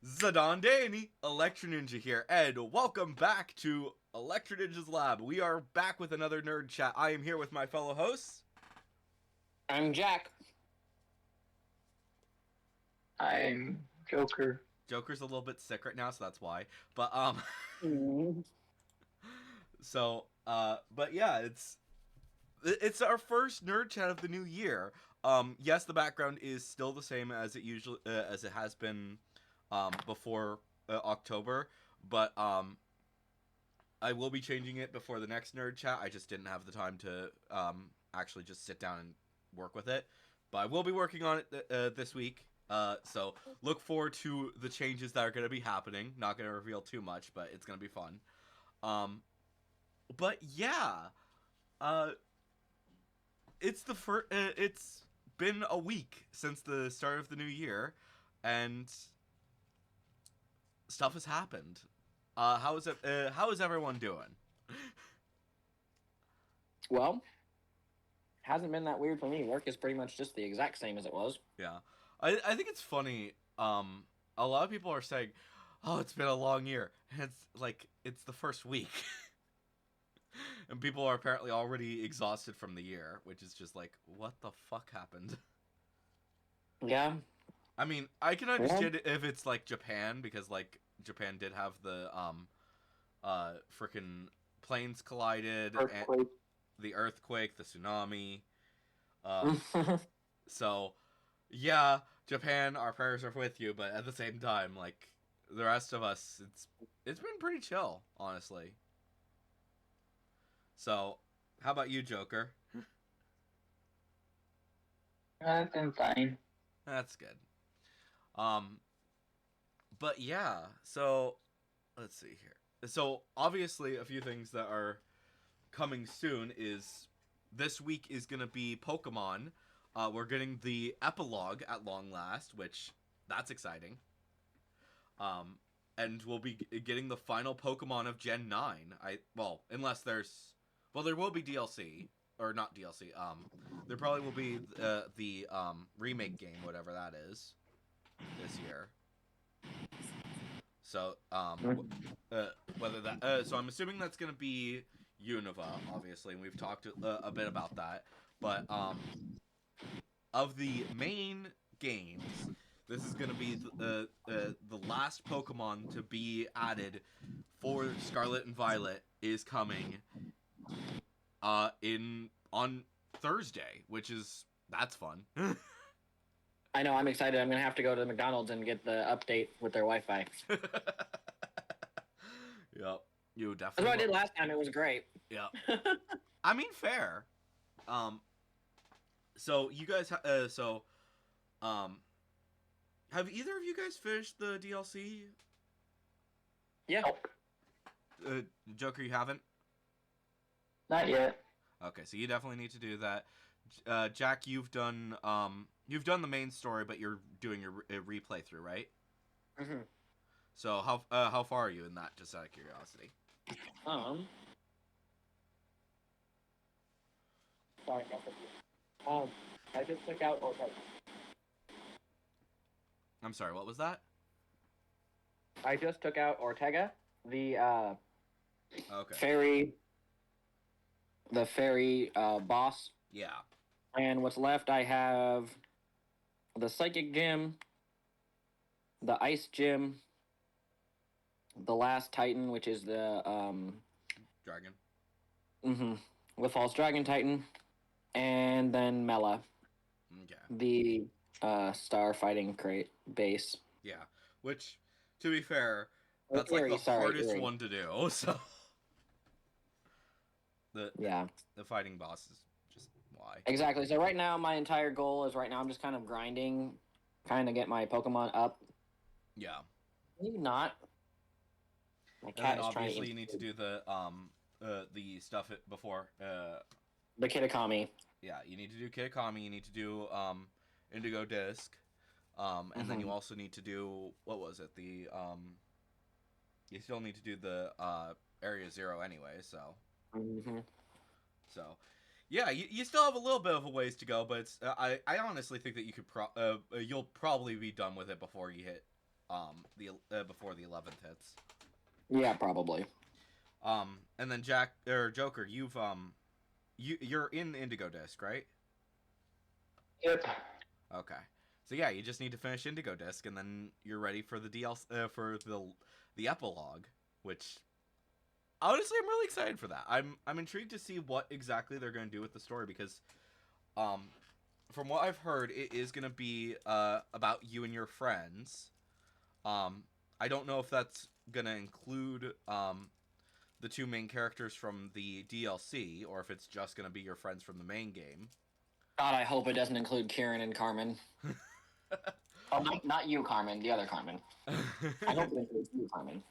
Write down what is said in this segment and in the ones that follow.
Zidane Danny, Electro Ninja here, and welcome back to Electro Ninja's Lab. We are back with another nerd chat. I am here with my fellow hosts. I'm Jack. I'm Joker. Joker's a little bit sick right now, so that's why. But but yeah, it's our first nerd chat of the new year. Yes, the background is still the same as it has been before October, but I will be changing it before the next nerd chat. I just didn't have the time to actually just sit down and work with it, but I will be working on it this week. So look forward to the changes that are going to be happening. Not going to reveal too much, but it's going to be fun. But yeah, it's been a week since the start of the new year, and stuff has happened. How is everyone doing? Well, hasn't been that weird for me. Work is pretty much just the exact same as it was. Yeah, I think it's funny. A lot of people are saying, "Oh, it's been a long year," and it's like it's the first week, and people are apparently already exhausted from the year, which is just like, what the fuck happened? Yeah. I mean, I can understand if it's like Japan, because like Japan did have the freaking planes collided, and Earthquake. the earthquake, the tsunami. So yeah, Japan, our prayers are with you, but at the same time, like the rest of us, it's been pretty chill, honestly. So, how about you, Joker? I've been fine. That's good. Um, but yeah, so let's see here. So obviously, a few things that are coming soon is this week is gonna be Pokemon. We're getting the epilogue at long last, which that's exciting. Um, and we'll be getting the final Pokemon of Gen 9. Unless there will be DLC or not DLC. There probably will be the remake game, whatever that is, this year. So whether that so I'm assuming that's gonna be Unova, obviously, and we've talked a bit about that. But of the main games, this is going to be the last Pokemon to be added for Scarlet and Violet is coming in on Thursday, which is that's fun. I know. I'm excited. I'm gonna have to go to the McDonald's and get the update with their Wi-Fi. Yep, you That's definitely. what I did last time. It was great. Yeah, I mean fair. So you guys, have either of you guys finished the DLC? Yeah. Joker, you haven't? Not yet. Okay, so you definitely need to do that. Jack, you've done the main story, but you're doing your replay through, right? Mm-hmm. So how far are you in that? Just out of curiosity. Sorry. I just took out Ortega. I'm sorry. What was that? I just took out Ortega, the Okay. fairy boss, Yeah. and what's left I have the psychic gym, the ice gym, the last Titan, which is the Dragon. the false dragon Titan, and then Mela, Okay. the star fighting crate base. Yeah. Which, to be fair, that's like the hardest one to do. So the fighting boss is just why. Exactly. So right now, my entire goal is I'm just kind of grinding, kind of get my Pokemon up. Yeah. Maybe not. My cat is trying. Obviously, you need to do the stuff before. The Kitakami. Yeah, you need to do Kitakami. You need to do Indigo Disc, and then you also need to do what was it? The you still need to do the Area Zero anyway. So. So, yeah, you still have a little bit of a ways to go, but it's, I honestly think that you could you'll probably be done with it before you hit before the 11th hits. Yeah, probably. And then Joker, you're in Indigo Disc, right? Yep. Okay. So yeah, you just need to finish Indigo Disc, and then you're ready for the DLC for the epilogue, which honestly I'm really excited for that. I'm intrigued to see what exactly they're going to do with the story because, from what I've heard, it is going to be about you and your friends. I don't know if that's going to include the two main characters from the DLC, or if it's just going to be your friends from the main game. God, I hope it doesn't include Kieran and Carmen. Oh, not you, Carmen. The other Carmen. I hope it includes you, Carmen.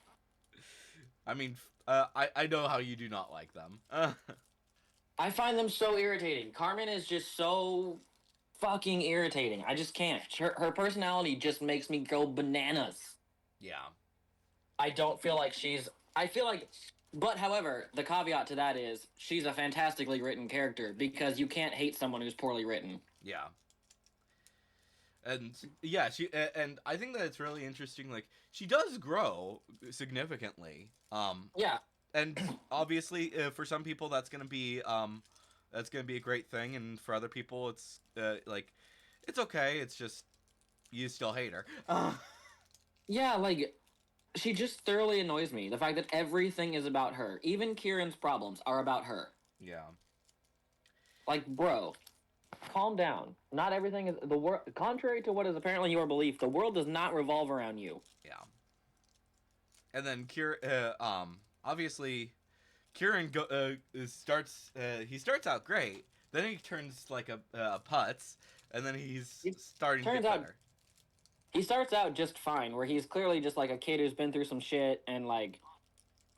I mean, I know how you do not like them. I find them so irritating. Carmen is just so fucking irritating. I just can't. Her personality just makes me go bananas. Yeah. I don't feel like she's. I feel like. But however, the caveat to that is she's a fantastically written character because you can't hate someone who's poorly written. Yeah. And yeah, and I think that it's really interesting. Like she does grow significantly. Yeah. And obviously, for some people, that's gonna be a great thing, and for other people, it's like it's okay. It's just you still hate her. Yeah, like she just thoroughly annoys me. The fact that everything is about her, even Kieran's problems are about her. Yeah. Like, bro, calm down. Not everything is the world. Contrary to what is apparently your belief, the world does not revolve around you. Yeah. And then obviously, Kieran starts. He starts out great. Then he turns like a putz, and then he's starting to get better. He starts out just fine, where he's clearly just like a kid who's been through some shit, and like,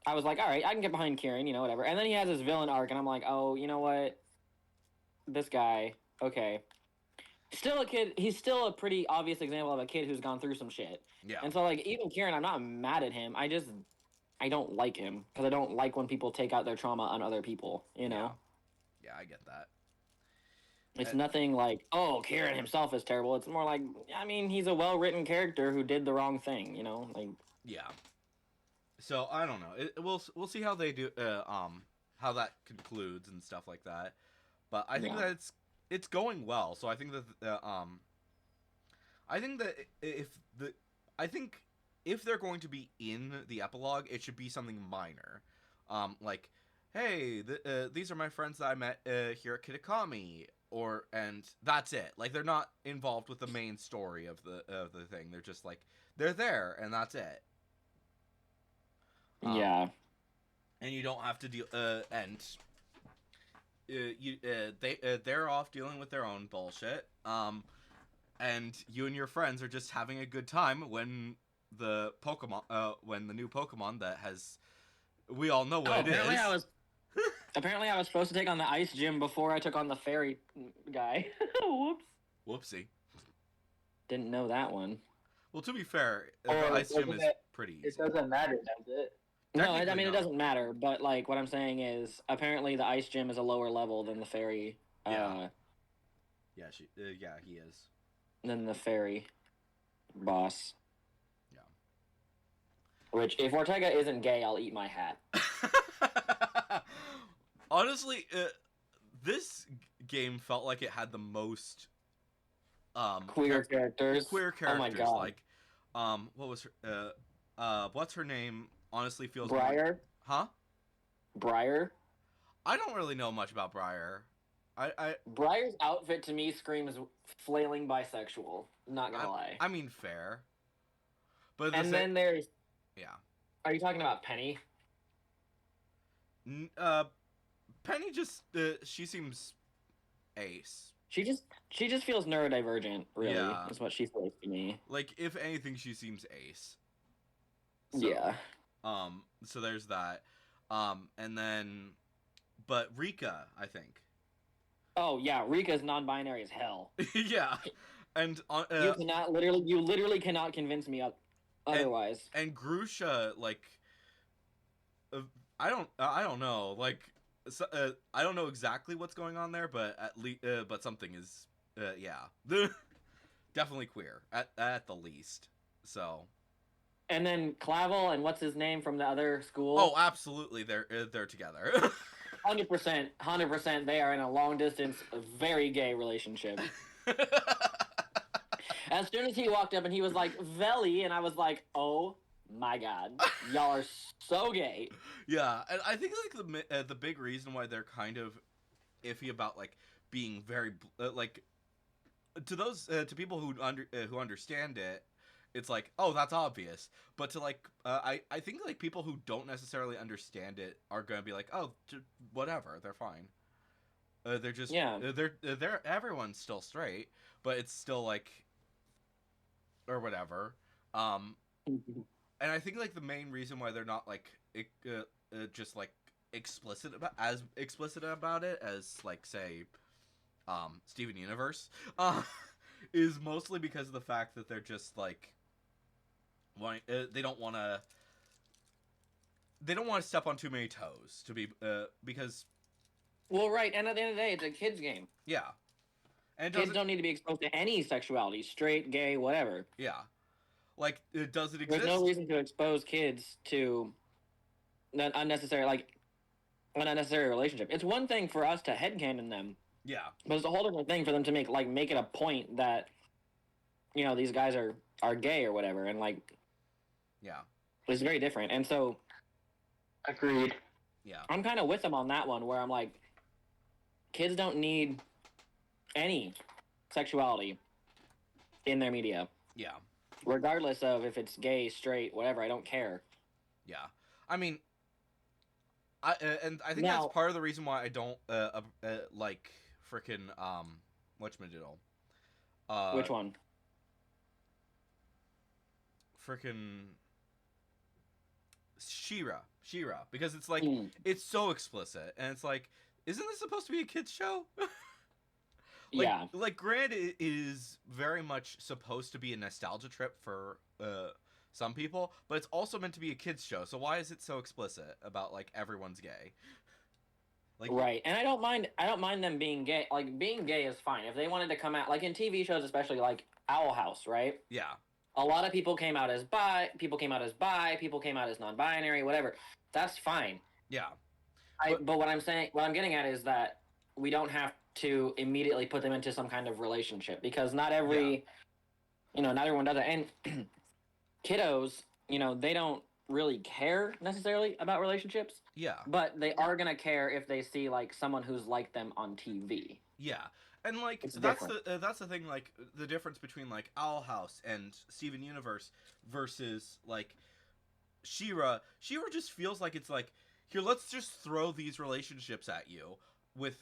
I was like, all right, I can get behind Kieran, whatever. And then he has his villain arc, and I'm like, oh, you know what? This guy, okay. Still a kid. He's still a pretty obvious example of a kid who's gone through some shit. Yeah. And so, like, even Kieran, I'm not mad at him. I don't like him because I don't like when people take out their trauma on other people. Yeah, I get that. It's nothing like, oh, Kieran himself is terrible. It's more like, I mean, he's a well-written character who did the wrong thing. Like. Yeah. So I don't know. We'll see how they do. How that concludes and stuff like that. But I think that it's going well. So I think that I think if they're going to be in the epilogue, it should be something minor, like, hey, these are my friends that I met here at Kitakami, and that's it. Like they're not involved with the main story of the thing. They're just like they're there and that's it. Yeah. And you don't have to deal. They're off dealing with their own bullshit. And you and your friends are just having a good time when the new Pokemon that has, we all know what it is. Apparently I was supposed to take on the Ice Gym before I took on the Fairy guy. Whoops. Whoopsie. Didn't know that one. Well, to be fair, the Ice Gym is pretty easy. It doesn't matter, does it? No, I mean, it doesn't matter, but, like, what I'm saying is, apparently the Ice Gym is a lower level than the Fairy. Yeah. He is. Than the Fairy boss. Yeah. Which, if Ortega isn't gay, I'll eat my hat. Honestly, this game felt like it had the most queer characters. Queer characters. Oh my god. Like, what was her? What's her name? Honestly, feels Briar. Huh? Briar. I don't really know much about Briar. Briar's outfit to me screams flailing bisexual. Not gonna lie. I mean, fair. But then there's. Yeah. Are you talking about Penny? Penny just she seems ace. She just feels neurodivergent. Really, yeah. Is what she feels to me. Like, if anything, she seems ace. So, yeah. So there's that. And then, but Rika, I think. Oh yeah, Rika's non-binary as hell. Yeah, and you literally cannot convince me otherwise. And Grusha, like, I don't know, like, I don't know exactly what's going on there, but at least, but something is, yeah, definitely queer at the least. So, And then Clavel and what's his name from the other school? Oh, absolutely, they're together. 100%, they are in a long distance, very gay relationship. As soon as he walked up and he was like, Veli, and I was like, oh my god, y'all are so gay. Yeah, and I think like the big reason why they're kind of iffy about like being very like to those to people who understand it, it's like, oh, that's obvious. But to like I think like people who don't necessarily understand it are gonna be like, oh, whatever, they're fine. They're just Yeah. they're everyone's still straight, but it's still like or whatever. And I think like the main reason why they're not like just like explicit about it as like say Steven Universe is mostly because of the fact that they're just like they don't want to step on too many toes to be because Well, right, and at the end of the day, it's a kid's game. yeah, and Kids don't need to be exposed to any sexuality, straight, gay, whatever. yeah, like does it exist? There's no reason to expose kids to an unnecessary relationship. It's one thing for us to headcanon them, Yeah, but it's a whole different thing for them to make it a point that these guys are gay or whatever, and like yeah, it's very different. And so Agreed. yeah, I'm kind of with them on that one, where I'm like, kids don't need any sexuality in their media, yeah, regardless of if it's gay, straight, whatever. I don't care. yeah. I mean, I think Now- that's part of the reason why I don't like freaking whatchamadiddle. Which one? Freaking Shira, because it's like Mm. it's so explicit, and it's like, isn't this supposed to be a kids show? Yeah. Like granted, it is very much supposed to be a nostalgia trip for some people, but it's also meant to be a kids show. So why is it so explicit about like everyone's gay? Like Right, and I don't mind them being gay. Like, being gay is fine if they wanted to come out, like in TV shows, especially like Owl House, right? yeah, A lot of people came out as bi, people came out as non-binary, whatever. That's fine. yeah, But what I'm getting at is that we don't have to immediately put them into some kind of relationship, because not everyone does it. And kiddos, they don't really care necessarily about relationships, yeah. but they are gonna care if they see like someone who's like them on TV. Yeah, and like It's that's different. the thing. Like the difference between like Owl House and Steven Universe versus like Shira. Shira just feels like it's like, here, let's just throw these relationships at you with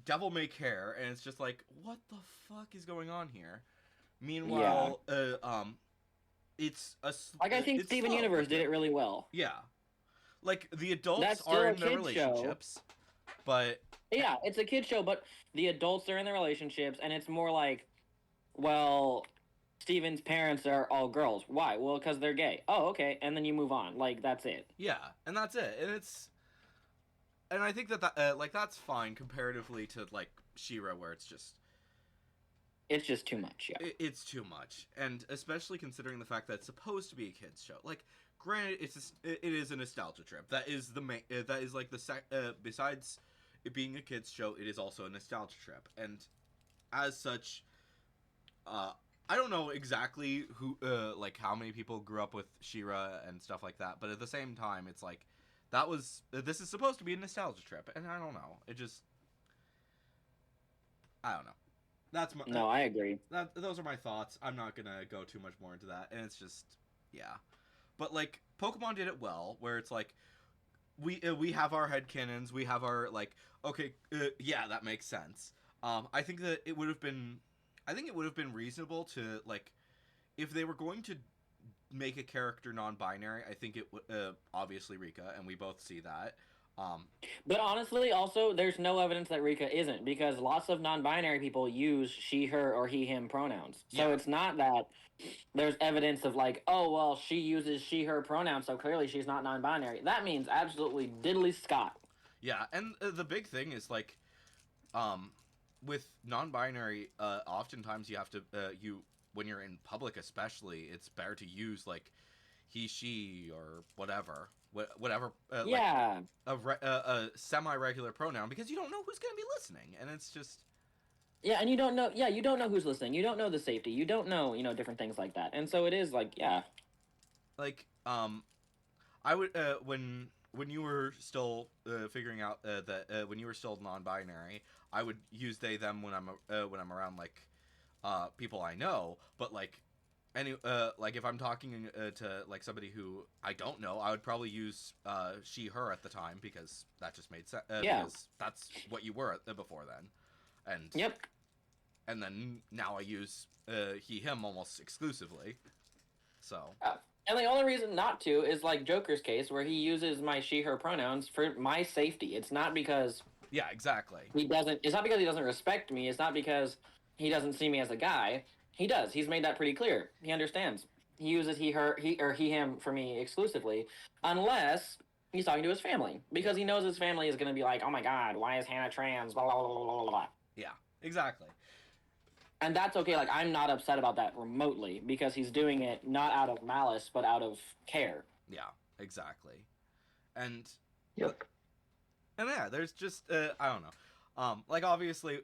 devil may care, and it's just like, what the fuck is going on here? Meanwhile, it's Like, I think it's Steven slow. Universe did it really well. Yeah, like the adults That's still are a in their kid's show. relationships, but Yeah, it's a kid show, but the adults are in their relationships, and it's more like, well, Steven's parents are all girls. Why? Well, because they're gay. Oh, okay, and then you move on. Like, that's it. yeah, and that's it. And I think that like that's fine comparatively to like She-Ra, where it's just too much. Yeah. it's too much, and especially considering the fact that it's supposed to be a kids show. Like, granted, it is a nostalgia trip. That is the main. That is like besides it being a kids show, it is also a nostalgia trip, and as such, I don't know exactly who like how many people grew up with She-Ra and stuff like that, but at the same time, it's like this is supposed to be a nostalgia trip, and I don't know. I don't know. That's my No, I agree. those are my thoughts. I'm not gonna go too much more into that, and it's just yeah. But like Pokemon did it well, where it's like we have our headcanons, we have our like okay, yeah, that makes sense. I think that it would have been reasonable to like if they were going to make a character non-binary. I think it would obviously Rika, and we both see that. But honestly, also, there's no evidence that Rika isn't, because lots of non-binary people use she, her, or he, him pronouns. So Yeah. it's not that there's evidence of like, oh, well, she uses she, her pronouns, so clearly she's not non-binary. That means absolutely diddly Scott. Yeah, and the big thing is like, with non-binary, oftentimes you have to when you're in public, especially, it's better to use like he, she, or whatever, whatever, like Yeah. a semi-regular pronoun, because you don't know who's gonna be listening, and it's just Yeah, and you don't know. Yeah, you don't know who's listening. You don't know the safety. You don't know, different things like that. And so it is like, yeah, like I would when you were still figuring out that when you were still non-binary, I would use they them when I'm around like people I know, but like like if I'm talking to like somebody who I don't know, I would probably use she her at the time, because that just made sense, yeah, because that's what you were before then, and yep. and then now I use he him almost exclusively, so And the only reason not to is like Joker's case, where he uses my she her pronouns for my safety. It's not because yeah, exactly. he doesn't. It's not because he doesn't respect me. It's not because he doesn't see me as a guy. He does. He's made that pretty clear. He understands. He uses he her he or he him for me exclusively, unless he's talking to his family, because he knows his family is going to be like, "Oh my God, why is Hannah trans?" Blah blah blah blah blah. Yeah, exactly. And that's okay. Like, I'm not upset about that remotely, because he's doing it not out of malice but out of care. Yeah, exactly. And Yep. and yeah, there's just I don't know. Like obviously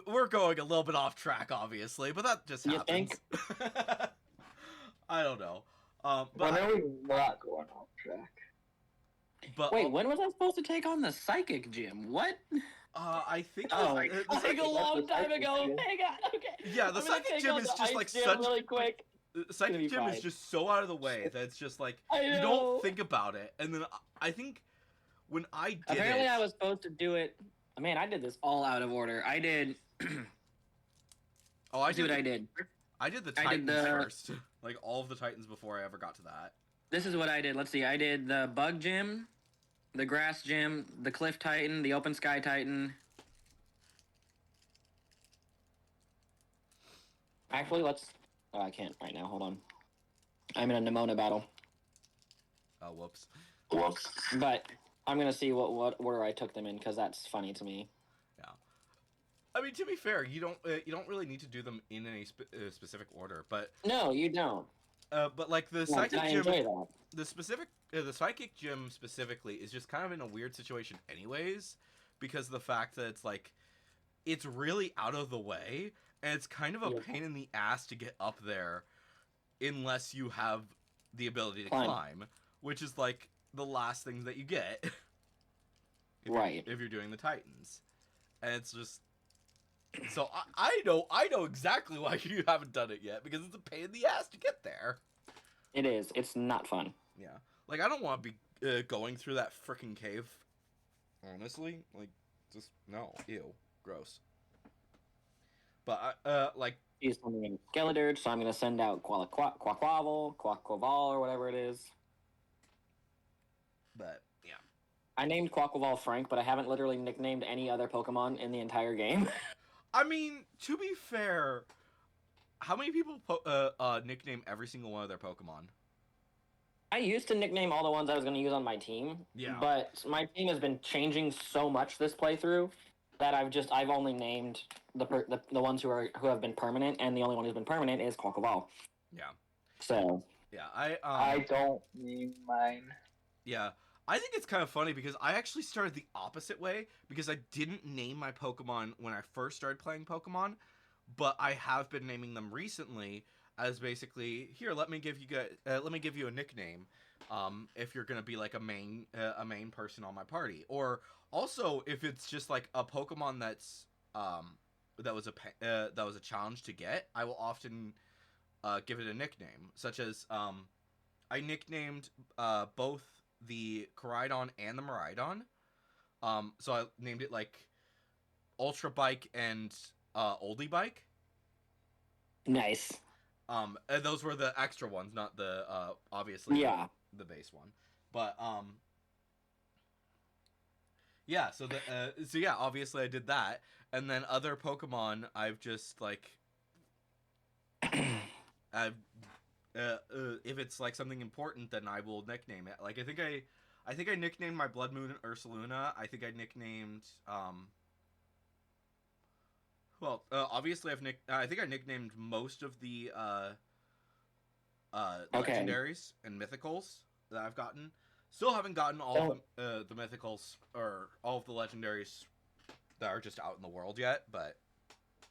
we're going a little bit off track, obviously, but that just You happens. I don't know. When are we not going off track? But Wait, when was I supposed to take on the psychic gym? What? I think Oh, the I think a psychic, long time psychic ago. gym. Hang on, okay. yeah, the I'm gonna psychic take gym on is the just ice like gym such really quick. the gonna psychic be gym is fine. just so out of the way that it's just like I you know. don't think about it, and then I think when I did Apparently, it, I was supposed to do it. Man, I did this all out of order. I did. oh, I See what did I did. I did the I did Titans the- first, like all of the Titans before I ever got to that. This is what I did. Let's see. I did the bug gym, the grass gym, the cliff titan, the open sky titan. Actually, let's. Oh, I can't right now. Hold on. I'm in a Nimona battle, Oh, whoops. Whoops. but I'm gonna see what order I took them in, because that's funny to me. I mean, to be fair, you don't really need to do them in any specific order, but No, you don't. like the No, psychic I gym, enjoy that. the psychic gym specifically is just kind of in a weird situation, anyways, because of the fact that it's like it's really out of the way, and it's kind of a Yeah. pain in the ass to get up there unless you have the ability to Climb. climb, which is like the last things that you get Right. if you're doing the Titans, and it's just. So I know exactly why you haven't done it yet, because it's a pain in the ass to get there. It is. It's not fun. Yeah, like I don't want to be going through that freaking cave. Honestly, like just no, ew, gross. But like He's sending in Skeledirge, so I'm gonna send out Quaquaval, or whatever it is. but yeah, I named Quaquaval Frank, but I haven't literally nicknamed any other Pokemon in the entire game. I mean, to be fair, how many people nickname every single one of their Pokemon? I used to nickname all the ones I was gonna use on my team. Yeah. But my team has been changing so much this playthrough that I've only named the ones who have been permanent, and the only one who's been permanent is Quaquaval. Yeah, So yeah, I don't name mine. yeah. I think it's kind of funny because I actually started the opposite way, because I didn't name my Pokemon when I first started playing Pokemon, but I have been naming them recently as basically, here, let me give you a nickname, if you're gonna be like a main person on my party, or also if it's just like a Pokemon that's that was a challenge to get, I will often give it a nickname, such as I nicknamed both the Koraidon and the Miraidon. So I named it like Ultra Bike and Oldie Bike. nice. And those were the extra ones, not the obviously Yeah. the base one. But yeah, so yeah, obviously I did that, and then other Pokemon I've just like I've if it's like something important, then I will nickname it. Like I think I nicknamed my Blood Moon Ursaluna. I think I nicknamed obviously I think I nicknamed most of the Okay. legendaries and mythicals that I've gotten. Still haven't gotten all So- of the mythicals or all of the legendaries that are just out in the world yet, but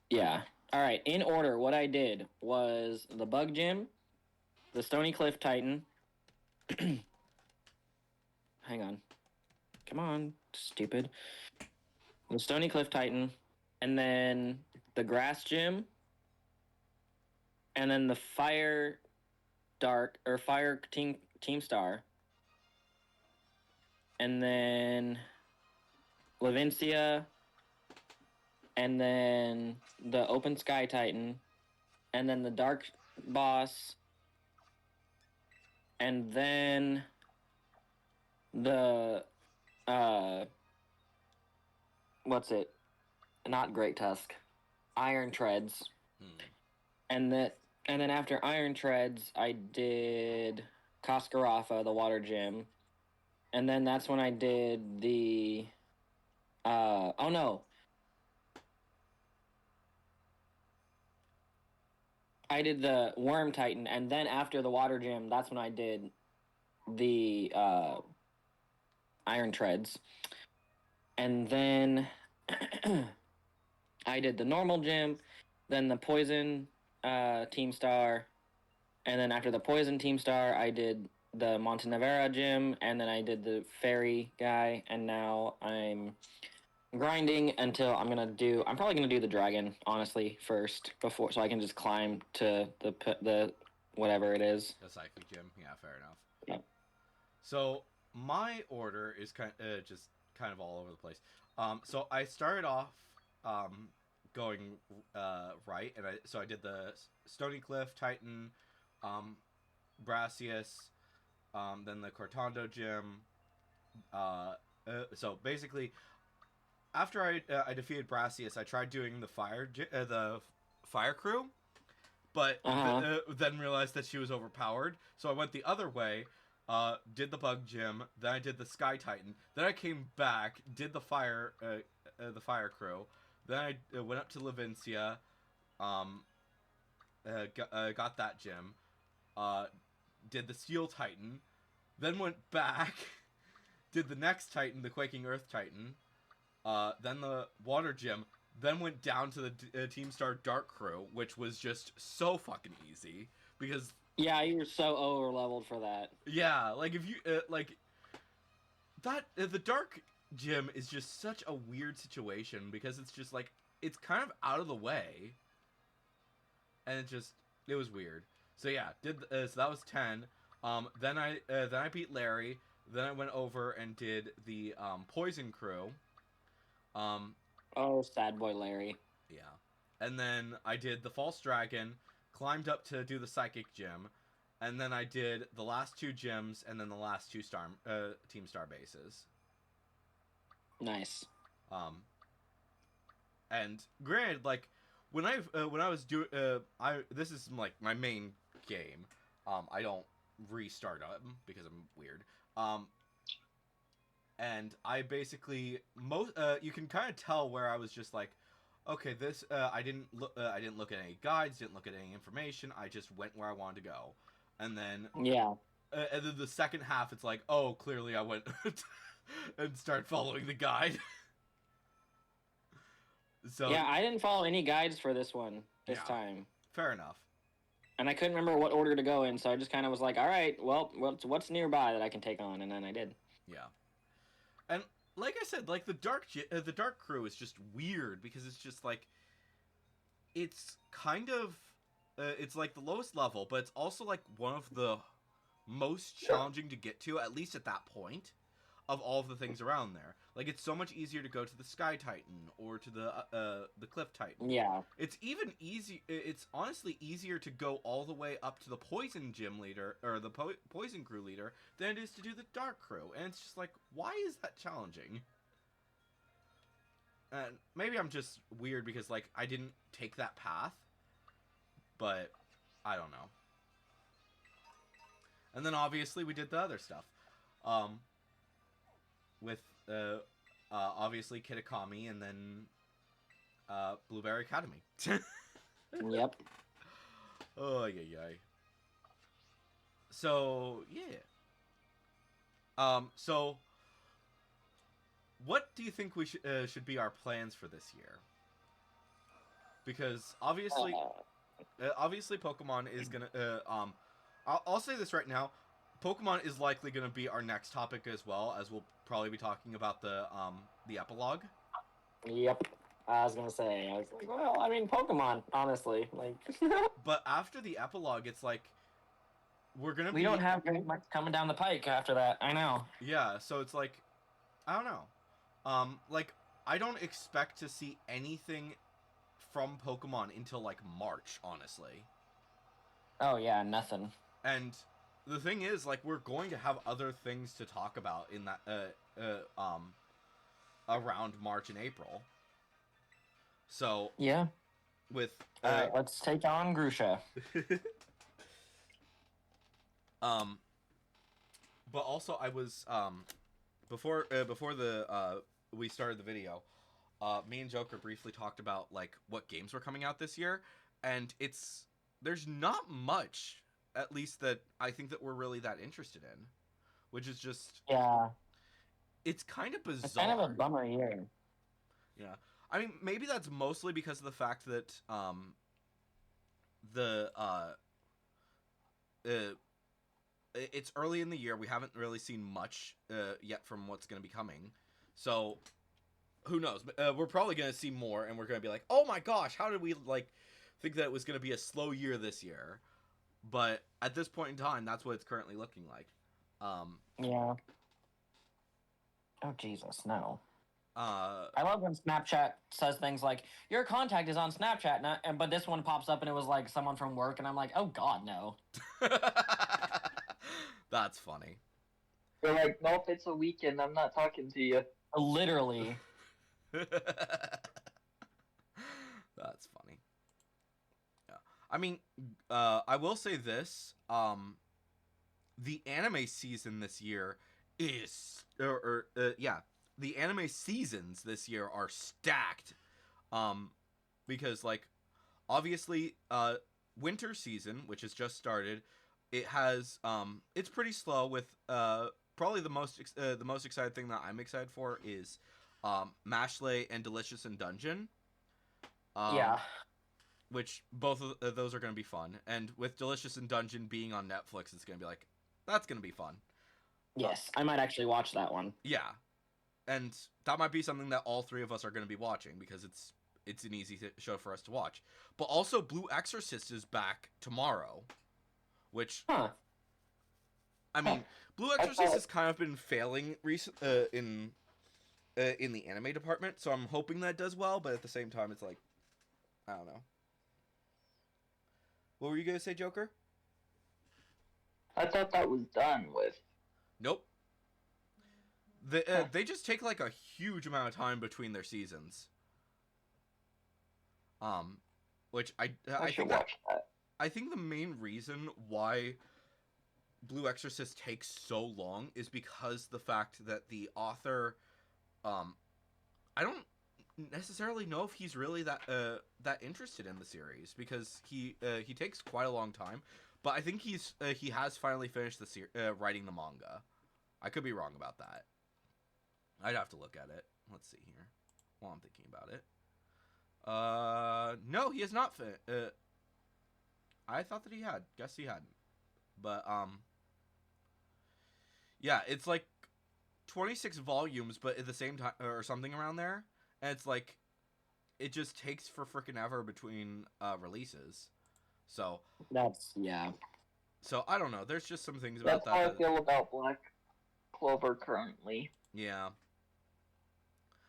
Yeah. All right. In order, what I did was the Bug Gym, the Stony Cliff Titan. Hang on. Come on, stupid. The Stony Cliff Titan, and then the Grass Gym, and then the Fire Dark or Fire Team Star, and then Levincia, and then the Open Sky Titan, and then the Dark Boss, and then the what's it? Not Great Tusk, Iron Treads, and then after Iron Treads, I did Cascarafa, the Water Gym, and then that's when I did the oh no. I did the Worm Titan, and then after the Water Gym, that's when I did the Iron Treads. And then I did the normal gym, then the Poison Team Star, and then after the Poison Team Star, I did the Montenevera gym, and then I did the Fairy guy, and now I'm grinding until I'm probably gonna do the dragon honestly first before, so I can just climb to the whatever it is. the psychic gym. Yeah, fair enough. Yep. So my order is just kind of all over the place. So I started off going right, and I did the Stony Cliff Titan, Brassius, then the Cortando gym. So basically, after I defeated Brassius, I tried doing the fire crew, but then realized that she was overpowered. So I went the other way, did the bug gym, then I did the Sky Titan, then I came back, did the fire crew, then I went up to Levincia, got that gym, did the Steel Titan, then went back, did the next Titan, the Quaking Earth Titan, then the Water Gym, then went down to the Team Star Dark Crew, which was just so fucking easy because Yeah, you were so over leveled for that. yeah, like if you like that the Dark Gym is just such a weird situation because it's just like it's kind of out of the way, and it was weird. So yeah, so that was 10. Then I beat Larry. Then I went over and did the Poison Crew. Oh, sad boy Larry. Yeah. And then I did the False Dragon, climbed up to do the Psychic Gym, and then I did the last two gyms and then the last two Team Star bases. Nice. And granted, like when I was doing this is like my main game. I don't restart them because I'm weird. And I basically you can kind of tell where I was just like, okay, this I didn't look at any guides, didn't look at any information. I just went where I wanted to go, and then Yeah. And then the second half, it's like, oh, clearly I went and start following the guide. So Yeah, I didn't follow any guides for this one this Yeah. time. fair enough. And I couldn't remember what order to go in, so I just kind of was like, all right, well, what's nearby that I can take on? And then I did. Yeah. And like I said, like the Dark Crew is just weird because it's just like it's kind of it's like the lowest level, but it's also like one of the most challenging to get to, at least at that point, of all of the things around there. Like it's so much easier to go to the Sky Titan or to the Cliff Titan. Yeah. It's even easy. It's honestly easier to go all the way up to the Poison Gym leader or the Poison Crew leader than it is to do the Dark Crew. And it's just like, why is that challenging? And maybe I'm just weird because like I didn't take that path, but I don't know. And then obviously we did the other stuff, with obviously Kitakami and then Blueberry Academy. Yep. Oh yeah. So yeah. So what do you think we should be our plans for this year? Because obviously Pokemon is gonna I'll say this right now. Pokemon is likely going to be our next topic as well, as we'll probably be talking about the epilogue. Yep. I was gonna say. I was like, well, I mean, Pokemon, honestly, like. But after the epilogue, it's like we're gonna. We don't have very much coming down the pike after that. I know. Yeah, so it's like I don't know. Like I don't expect to see anything from Pokemon until like March, honestly. Oh yeah, nothing. And the thing is, like, we're going to have other things to talk about in that around March and April. So yeah, with let's take on Grusha. But also I was before the we started the video, me and Joker briefly talked about like what games were coming out this year, and there's not much, at least that I think that we're really that interested in, which is just it's kind of bizarre. It's kind of a bummer year. Yeah, I mean maybe that's mostly because of the fact that it's early in the year. We haven't really seen much yet from what's going to be coming. So, who knows? We're probably going to see more, and we're going to be like, oh my gosh, how did we, like, think that it was going to be a slow year this year? But at this point in time, that's what it's currently looking like. Yeah. Oh, Jesus, no. I love when Snapchat says things like, your contact is on Snapchat, but this one pops up and it was like someone from work, and I'm like, oh God, no. That's funny. They're like, nope, it's a weekend. I'm not talking to you. Literally. That's funny. Yeah. I mean, I will say this. The anime season this year is... the anime seasons this year are stacked. Because, like, obviously, winter season, which has just started, it has it's pretty slow. With probably the most excited thing that I'm excited for is Mashley and Delicious in Dungeon. Yeah. Which both of those are going to be fun, and with Delicious in Dungeon being on Netflix, it's going to be like, that's going to be fun. Yes, I might actually watch that one. Yeah, and that might be something that all three of us are going to be watching because it's an easy show for us to watch. But also, Blue Exorcist is back tomorrow, which I mean, Blue Exorcist has kind of been failing in the anime department, so I'm hoping that does well. But at the same time, it's like, I don't know. What were you gonna say, Joker? I thought that was done with. Nope. They just take like a huge amount of time between their seasons. Which I think watch that. I think the main reason why Blue Exorcist takes so long is because the fact that the author, I don't necessarily know if he's really that interested in the series, because he takes quite a long time, but I think he has finally finished writing the manga. I could be wrong about that. I'd have to look at it. Let's see here while I'm thinking about it. No, he has not I thought that he had. Guess he hadn't. But yeah, it's like 26 volumes, but at the same time, or something around there. And it's like, it just takes for frickin' ever between releases. So So I don't know. There's just some things about that. That's how I feel about Black Clover currently. Yeah.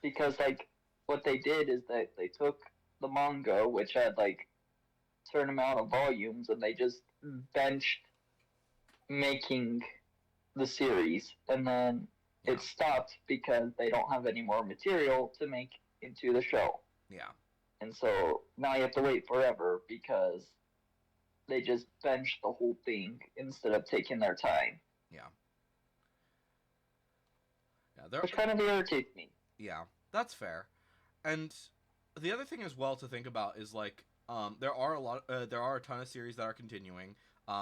Because like what they did is that they took the manga, which had like a certain amount of volumes, and they just benched making the series, and then it stopped because they don't have any more material to make into the show. Yeah. And so now you have to wait forever because they just benched the whole thing instead of taking their time. Yeah. Yeah, which kind of irritates me. Yeah, that's fair. And the other thing as well to think about is like there are a ton of series that are continuing.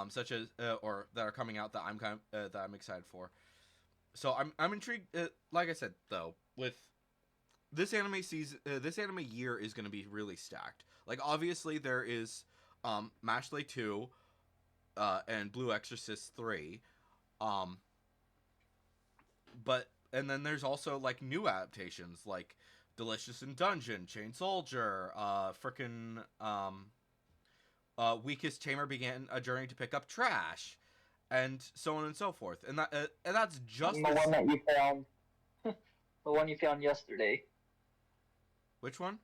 such as or that are coming out that I'm excited for. So I'm intrigued. Like I said, though, with this anime season, this anime year is going to be really stacked. Like obviously there is Mashle 2 and Blue Exorcist 3. Um, but and then there's also like new adaptations like Delicious in Dungeon, Chain Soldier, frickin' Weakest Tamer began a journey to pick up trash, and so on and so forth. And that's just the one that you found, the one you found yesterday. Which one?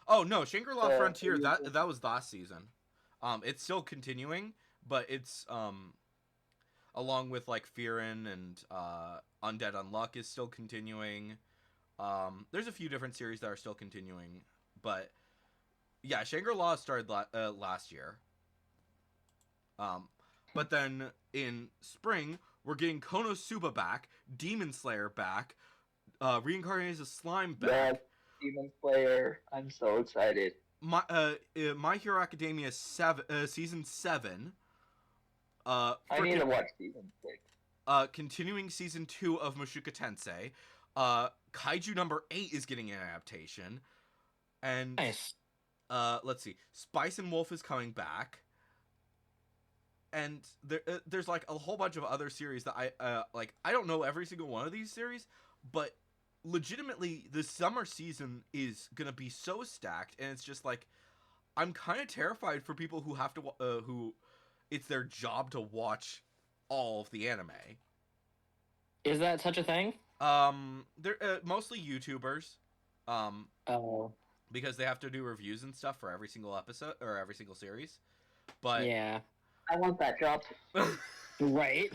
Oh no, Shangri-La Frontier. That was last season. It's still continuing, but it's along with like Fearin and Undead Unluck is still continuing. There's a few different series that are still continuing, but yeah, Shangri-La started last year. But then in spring we're getting Konosuba back, Demon Slayer back, Reincarnated as a Slime back. Yeah, Demon Slayer. I'm so excited. My Hero Academia season 7. I need to watch season 6. Continuing season 2 of Mushoku Tensei. Kaiju number 8 is getting an adaptation. And Nice. Let's see. Spice and Wolf is coming back. And there's like a whole bunch of other series that I don't know every single one of these series, but legitimately the summer season is gonna be so stacked, and it's just like I'm kind of terrified for people who have to who it's their job to watch all of the anime. Is that such a thing? They're mostly YouTubers. Oh. Because they have to do reviews and stuff for every single episode or every single series. But Yeah. I want that job. Right.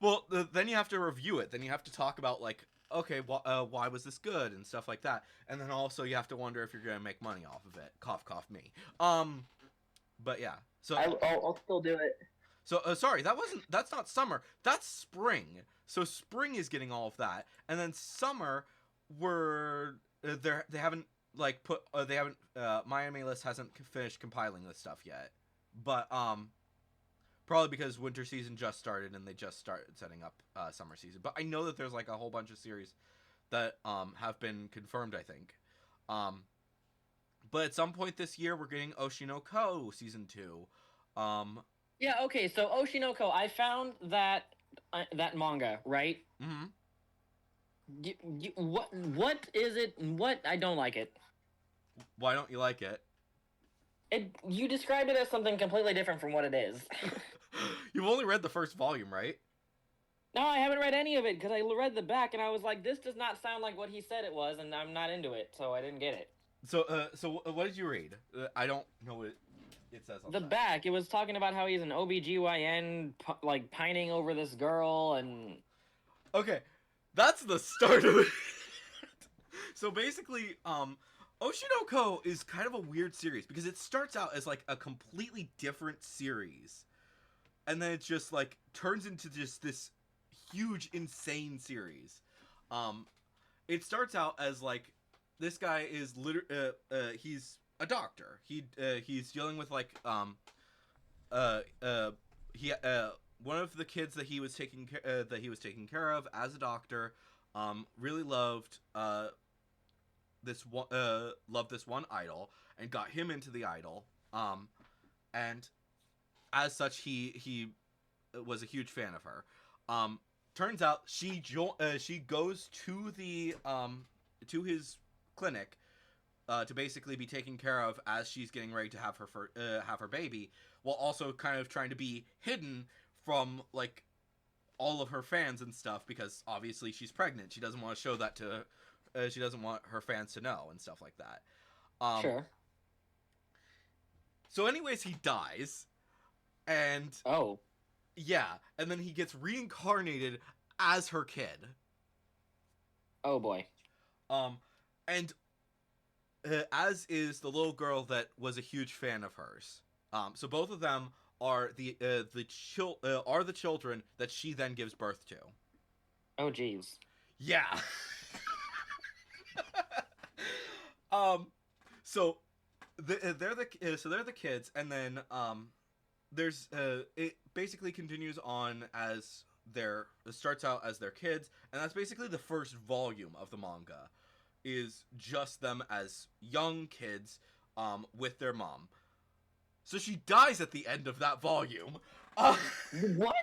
Well, then you have to review it. Then you have to talk about like, okay, why was this good and stuff like that. And then also you have to wonder if you're gonna make money off of it. Cough, cough, me. But yeah. So I'll still do it. So sorry, that's not summer. That's spring. So spring is getting all of that, and then summer, they haven't like put My Anime List hasn't finished compiling this stuff yet, but probably because winter season just started and they just started setting up summer season. But I know that there's like a whole bunch of series that have been confirmed. I think, but at some point this year we're getting Oshinoko season 2. Yeah. Okay. So Oshinoko, I found that manga, right? Mm-hmm. What is it? What I don't like it. Why don't you like it? You described it as something completely different from what it is. You've only read the first volume, right? No, I haven't read any of it because I read the back and I was like, this does not sound like what he said it was, and I'm not into it, so I didn't get it. So what did you read? I don't know what it says on the back. It was talking about how he's an OBGYN, like pining over this girl, and okay, that's the start of it. So basically, Oshinoko is kind of a weird series because it starts out as like a completely different series, and then it just like turns into just this huge, insane series. It starts out as like this guy is he's a doctor. He's dealing with like one of the kids that he was taking care of as a doctor. Really loved this one idol and got him into the idol. And as such, he was a huge fan of her. Turns out she goes to the to his clinic to basically be taken care of as she's getting ready to have her baby, while also kind of trying to be hidden from like all of her fans and stuff, because obviously she's pregnant. She doesn't want to show that to she doesn't want her fans to know and stuff like that. Sure. So anyways, he dies, and yeah, and then he gets reincarnated as her kid. Oh boy. And as is the little girl that was a huge fan of hers. So both of them are the children that she then gives birth to. Oh jeez. Yeah. So they're the kids, and then there's it basically continues on as it starts out as their kids, and that's basically the first volume of the manga, is just them as young kids with their mom. So she dies at the end of that volume. What?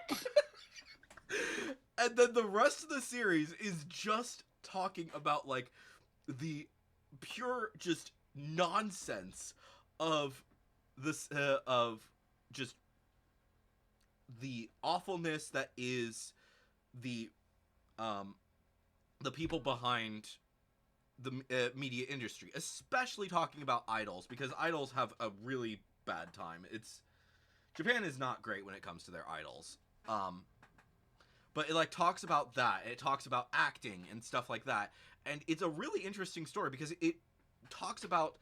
And then the rest of the series is just talking about like the pure just nonsense of this of just the awfulness that is the people behind the media industry, especially talking about idols, because idols have a really bad time. Japan is not great when it comes to their idols. But it like talks about that. It talks about acting and stuff like that. And it's a really interesting story because it talks about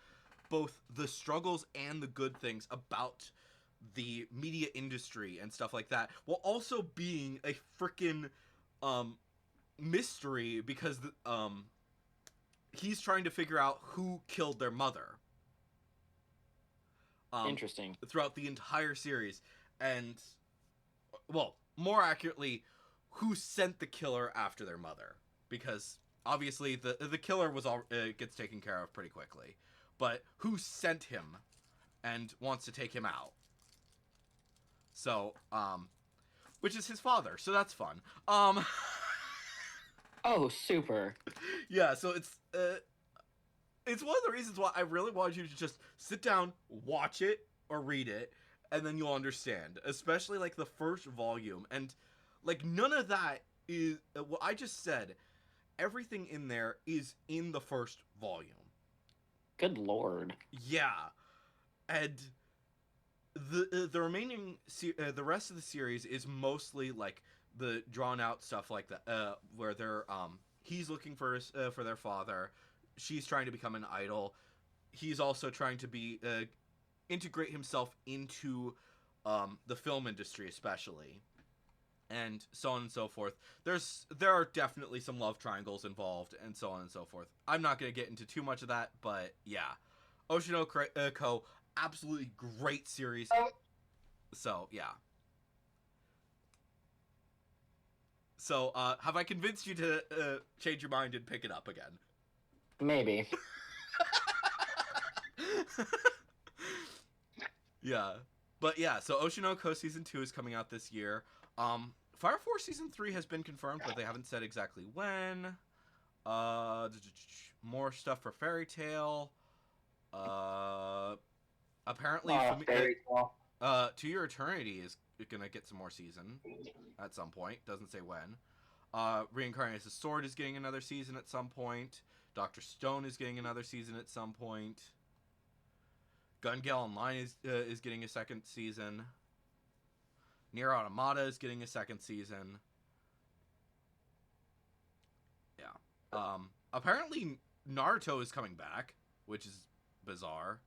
both the struggles and the good things about the media industry and stuff like that, while also being a freaking mystery because he's trying to figure out who killed their mother. Interesting. Throughout the entire series, and well, more accurately, who sent the killer after their mother, because obviously the killer was all gets taken care of pretty quickly, but who sent him and wants to take him out. So which is his father, so that's fun. Oh, super. Yeah, so it's one of the reasons why I really wanted you to just sit down, watch it or read it, and then you'll understand, especially like the first volume. And like none of that is what I just said. Everything in there is in the first volume. Good lord. Yeah. And the remaining the rest of the series is mostly like the drawn out stuff like that, where they're he's looking for their father, she's trying to become an idol, he's also trying to be integrate himself into the film industry especially, and so on and so forth. There are definitely some love triangles involved and so on and so forth. I'm not going to get into too much of that, but yeah, Oshinoko, absolutely great series. So yeah. So, have I convinced you to change your mind and pick it up again? Maybe. Yeah. But yeah, so Oshinoko Season 2 is coming out this year. Fire Force Season 3 has been confirmed, but they haven't said exactly when. More stuff for Fairy Tail. Apparently... Fairy Tail. To Your Eternity is gonna get some more season at some point. Doesn't say when. Reincarnated as a Sword is getting another season at some point. Dr. Stone is getting another season at some point. Gun Gale Online is getting a second season. Nier Automata is getting a second season. Yeah. Apparently Naruto is coming back, which is bizarre.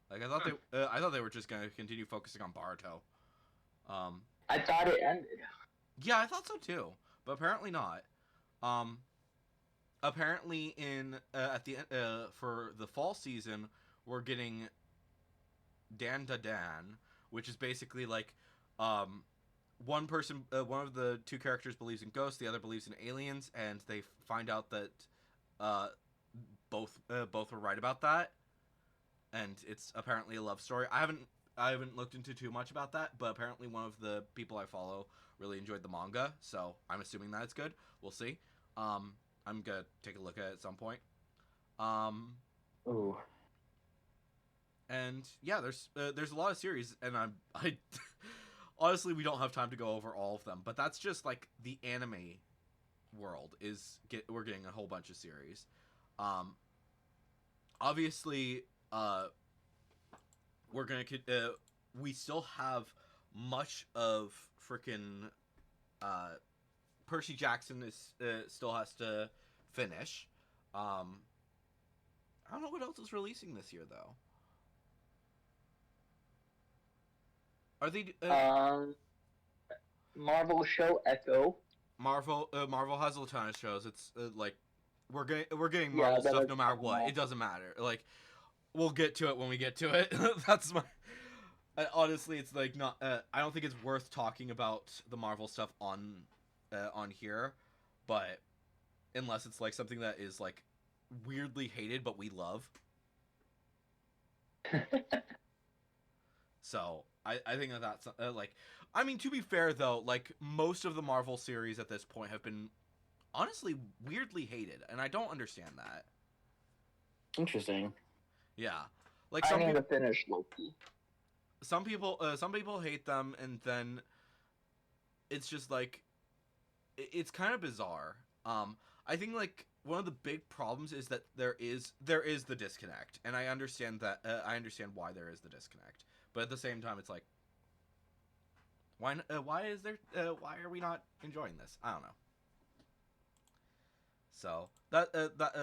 Like I thought they were just gonna continue focusing on Boruto. I thought it ended. Yeah, I thought so too, but apparently not. Apparently at the end for the fall season, we're getting Dan Da Dan, which is basically like one of the two characters believes in ghosts, the other believes in aliens, and they find out that both were right about that. And it's apparently a love story. I haven't looked into too much about that, but apparently one of the people I follow really enjoyed the manga, so I'm assuming that it's good. We'll see. I'm gonna take a look at it at some point. Ooh. And yeah, there's a lot of series, and I honestly we don't have time to go over all of them, but that's just like the anime world we're getting a whole bunch of series. Obviously. We're gonna we still have much of freaking Percy Jackson is still has to finish. I don't know what else is releasing this year though. Are they Marvel show Echo. Marvel has a ton of shows. It's like we're getting Marvel stuff no matter what. It doesn't matter. Like we'll get to it when we get to it. That's my. Honestly, it's like not. I don't think it's worth talking about the Marvel stuff on here, but unless it's like something that is like weirdly hated but we love. So I think that's like. I mean, to be fair though, like most of the Marvel series at this point have been honestly weirdly hated, and I don't understand that. Interesting. Yeah, like I need to finish Loki. some people hate them, and then it's just like it's kind of bizarre. I think like one of the big problems is that there is the disconnect, and I understand that. I understand why there is the disconnect, but at the same time, it's like why is there why are we not enjoying this? I don't know. So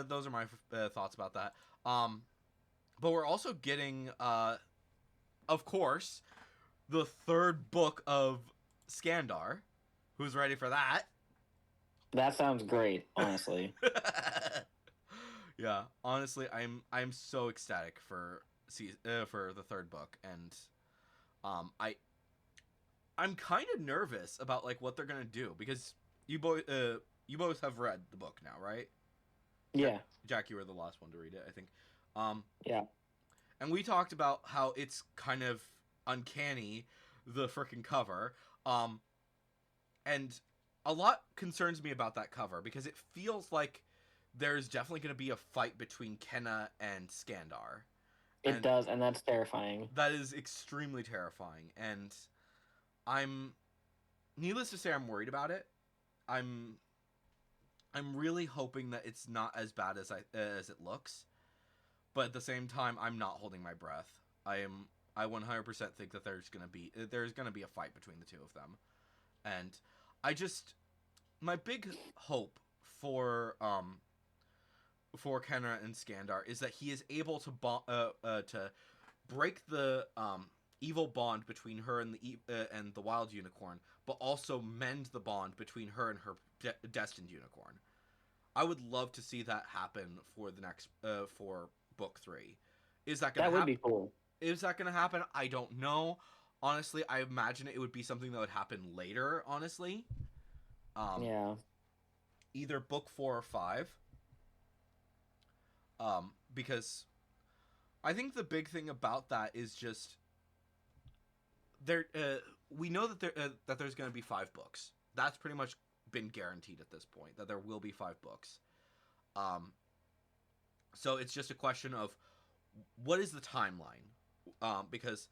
those are my thoughts about that. But we're also getting of course, the third book of Skandar. Who's ready for that? That sounds great, honestly. Yeah, honestly, I'm so ecstatic for the third book, and I'm kind of nervous about like what they're gonna do, because you both have read the book now, right? Yeah. Jack, you were the last one to read it, I think. Yeah. And we talked about how it's kind of uncanny, the freaking cover. And a lot concerns me about that cover, because it feels like there's definitely going to be a fight between Kenna and Skandar. It does, and that's terrifying. That is extremely terrifying, and needless to say, I'm worried about it. I'm really hoping that it's not as bad as it looks. But at the same time, I'm not holding my breath. I 100% think that there's gonna be a fight between the two of them, and my big hope for Kenna and Skandar is that he is able to break the evil bond between her and the wild unicorn, but also mend the bond between her and her destined unicorn. I would love to see that happen for the next for book 3. Is that gonna That would be cool. Is that gonna happen? I don't know. Honestly, I imagine it would be something that would happen later. Honestly, yeah. Either book 4 or 5. Because I think the big thing about that is just there. We know that there's gonna be 5 books. That's pretty much been guaranteed at this point, that there will be 5 books. So it's just a question of what is the timeline, because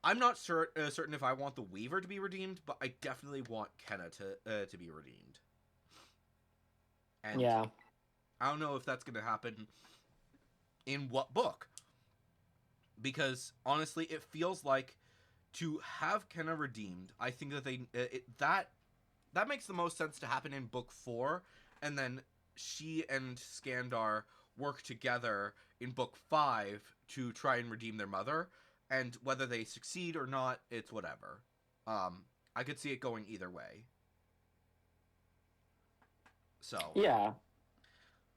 I'm not certain if I want the Weaver to be redeemed, but I definitely want Kenna to be redeemed. And yeah, I don't know if that's going to happen in what book, because honestly, it feels like to have Kenna redeemed, I think that that makes the most sense to happen in book 4, and then she and Skandar work together in book 5 to try and redeem their mother, and whether they succeed or not, it's whatever. I could see it going either way. So yeah,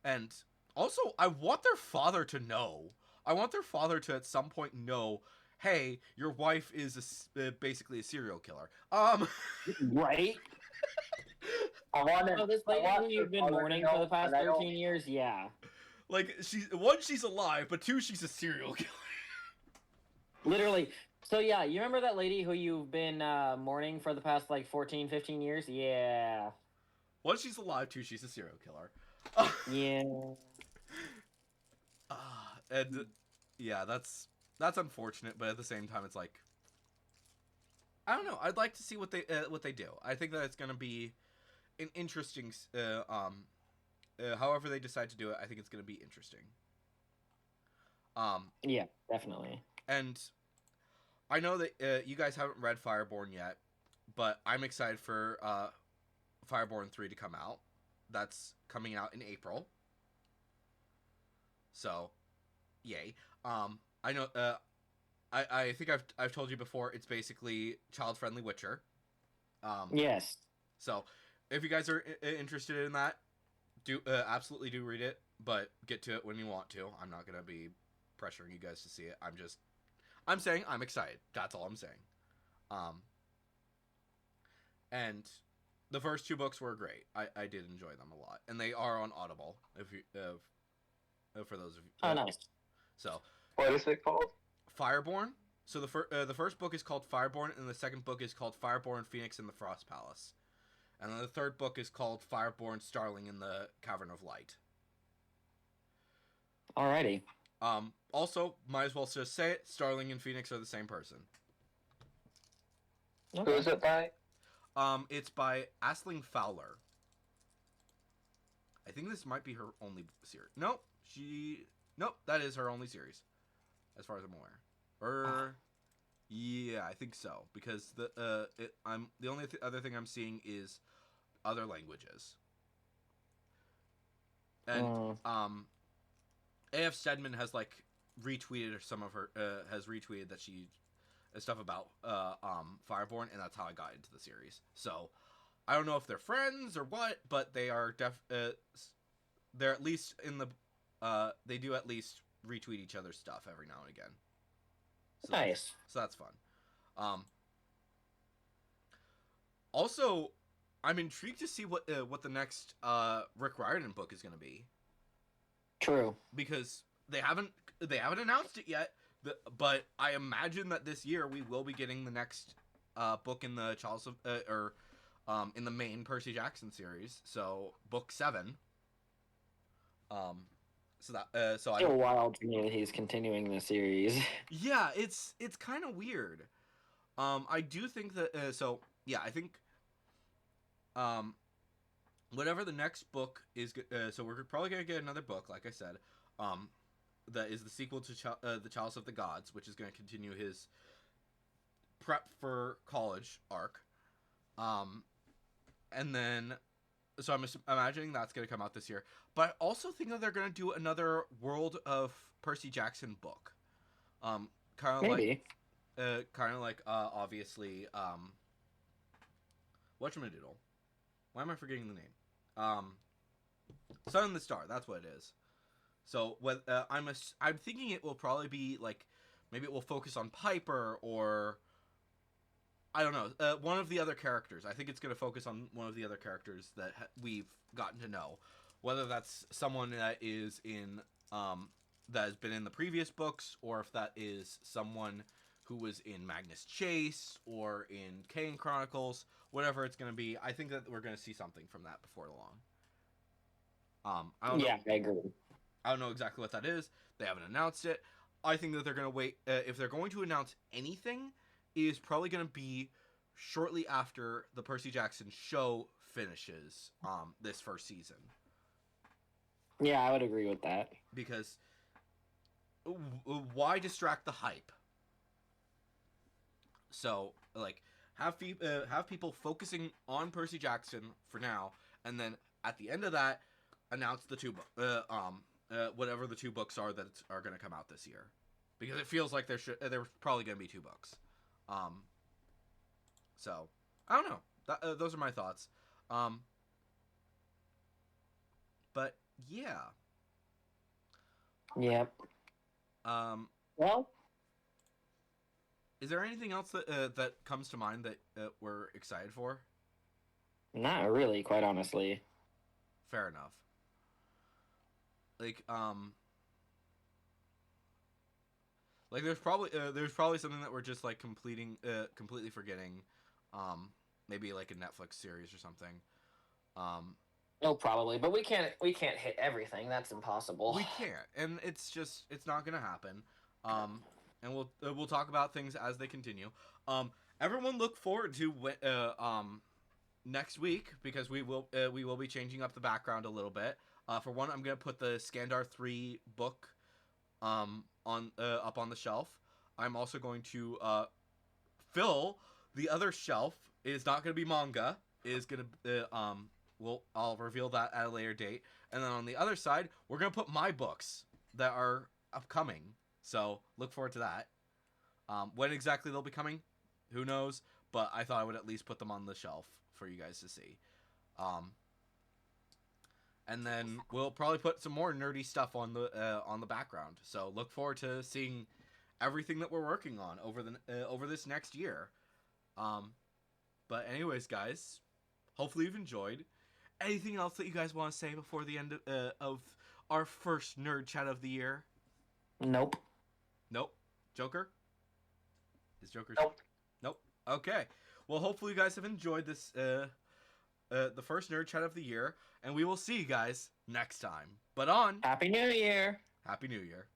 and also I want their father to know. I want their father to at some point know, hey, your wife is basically a serial killer. right. I want Oh, this lady who you've been mourning for the past 13 years, yeah. Like, she's alive, but 2, she's a serial killer. Literally. So yeah, you remember that lady who you've been mourning for the past like 14, 15 years? Yeah. 1, she's alive. 2, she's a serial killer. Yeah. And yeah, that's unfortunate, but at the same time, it's like, I don't know. I'd like to see what they do. I think that it's gonna be an interesting. However they decide to do it, I think it's gonna be interesting. Yeah, definitely. And I know that you guys haven't read Fireborn yet, but I'm excited for Fireborn 3 to come out. That's coming out in April. So, yay. I know. I think I've told you before. It's basically child-friendly Witcher. Yes. So, if you guys are interested in that, absolutely do read it. But get to it when you want to. I'm not gonna be pressuring you guys to see it. I'm saying I'm excited. That's all I'm saying. And the first 2 books were great. I did enjoy them a lot, and they are on Audible. If you for those of you. Oh, nice. So, What is it called? Fireborn. So the first book is called Fireborn, and the second book is called Fireborn: Phoenix in the Frost Palace, and then the third book is called Fireborn: Starling in the Cavern of Light. Alrighty. Also, might as well just say it: Starling and Phoenix are the same person. Who is it by? It's by Aisling Fowler. I think this might be her only series. Nope, that is her only series, as far as I'm aware. Yeah, I think so, because the only other thing I'm seeing is other languages. And A.F. Stedman has like retweeted some of her has retweeted that she stuff about Fireborn, and that's how I got into the series. So I don't know if they're friends or what, but they are they're at least in the they do at least retweet each other's stuff every now and again. So Nice. So that's fun. Also, I'm intrigued to see what the next Rick Riordan book is going to be. True. Because they haven't announced it yet, but I imagine that this year we will be getting the next book in the Charles in the main Percy Jackson series. So book 7. So Still wild to me that he's continuing the series. Yeah, it's kind of weird. I do think that I think whatever the next book is, so we're probably gonna get another book, like I said, that is the sequel to the Chalice of the Gods, which is gonna continue his prep for college arc, and then. So I'm imagining that's going to come out this year. But I also think that they're going to do another World of Percy Jackson book. Kind of like obviously whatchamadoodle. Why am I forgetting the name? Sun and the Star, that's what it is. So I'm thinking it will probably be like, maybe it will focus on Piper, or I don't know, one of the other characters. I think it's going to focus on one of the other characters that we've gotten to know. Whether that's someone that is in, that has been in the previous books, or if that is someone who was in Magnus Chase, or in Kane Chronicles, whatever it's going to be. I think that we're going to see something from that before long. I don't know. I agree. I don't know exactly what that is. They haven't announced it. I think that they're going to wait. If they're going to announce anything, is probably going to be shortly after the Percy Jackson show finishes this first season. Yeah, I would agree with that. Because why distract the hype? So, like, have people focusing on Percy Jackson for now, and then at the end of that, announce the whatever the 2 books are that are going to come out this year. Because it feels like there's probably going to be 2 books. So I don't know. Those are my thoughts. But yeah. Yep. Well, is there anything else that comes to mind that we're excited for? not really, quite honestly. Fair enough. Like there's probably something that we're just like completely forgetting, maybe like a Netflix series or something. No, probably, but we can't hit everything. That's impossible. We can't, and it's not gonna happen. And we'll talk about things as they continue. Everyone look forward to next week, because we will be changing up the background a little bit. For one, I'm gonna put the Skandar 3 book up on the shelf. I'm also going to fill the other shelf. It is not going to be manga. It is going to I'll reveal that at a later date. And then on the other side, we're going to put my books that are upcoming. So look forward to that. When exactly they'll be coming, who knows? But I thought I would at least put them on the shelf for you guys to see. and then we'll probably put some more nerdy stuff on the background. So look forward to seeing everything that we're working on over this next year. But anyways, guys, hopefully you've enjoyed. Anything else that you guys want to say before the end of our first nerd chat of the year? Nope. Nope. Joker? Is Joker? Nope. Nope. Okay. Well, hopefully you guys have enjoyed this the first nerd chat of the year, and we will see you guys next time. But on Happy New Year. Happy New Year.